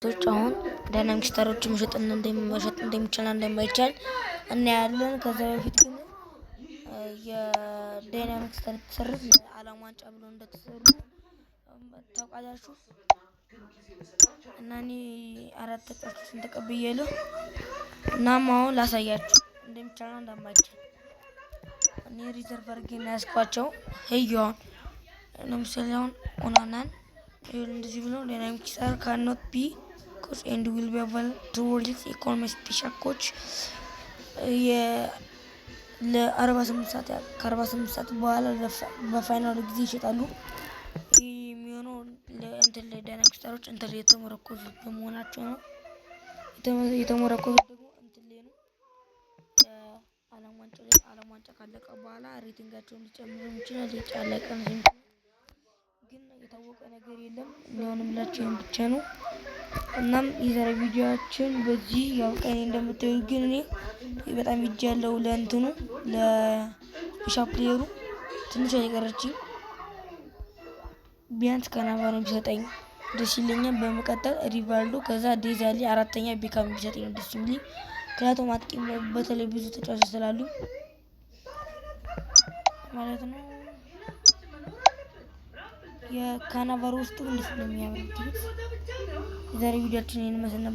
አሁን ዳይናሚክ ስታሮች መሸጥ እንደሚቻል እንደማይቻል እናያለን። ከዛ በፊት ግን የዳይናሚክ ስታር ተሰርፍ ዓለም ዋንጫ ብሎ እንደተሰሩ ታውቃላችሁ። እና እኔ 4 ተጫዋቾችን ተቀብያለሁ። እናም አሁን ላሳያችሁ እንደሚቻል እንደማይቻል እኔ ሪዘርቭ አድርጌ ያስኳቸው ህያውን ለምሳሌ አሁን ኦናናን እንደዚህ ብሎ ዳይናሚክ ስታር cannot be coach and will be available towards economic special coach ከ48 ሰዓት በኋላ በፋይናሉ ጊዜ ይሸጣሉ። የሚሆነው ለዳይናሚክ ስታሮች እንትን የተመረኮዙ በመሆናቸው ነው። የተመረኮዙት ደግሞ እንትን ላይ ነው። ዓለም ዋንጫ ካለቀ በኋላ ሬቲንጋቸውን ሊጨምሩ ይችላል ሊጨለቀ ነው። ግን የታወቀ ነገር የለም። የሚሆንላችሁ ብቻ ነው። እናም የዛሬ ቪዲዮአችን በዚህ ያውቀኝ እንደምታዩት ግን እኔ በጣም ይጃለው ለእንትኑ ለስፔሻል ፕሌየሩ ትንሽ አይቀርችኝ ቢያንስ ካናቫሮ ቢሰጠኝ ደስ ይለኛል። በመቀጠል ሪቫልዶ ከዛ ዴዛሊ አራተኛ ቢካም ቢሰጠኝ ደስ ይለኛል። ምክንያቱም አጥቂ በተለይ ብዙ ተጫዋቾች ስላሉ ማለት ነው። የካናቫሮ ውስጥ እንዴት ነው የሚያምረው? የዛሬ ቪዲዮአችን ይሄን መስል ነበር።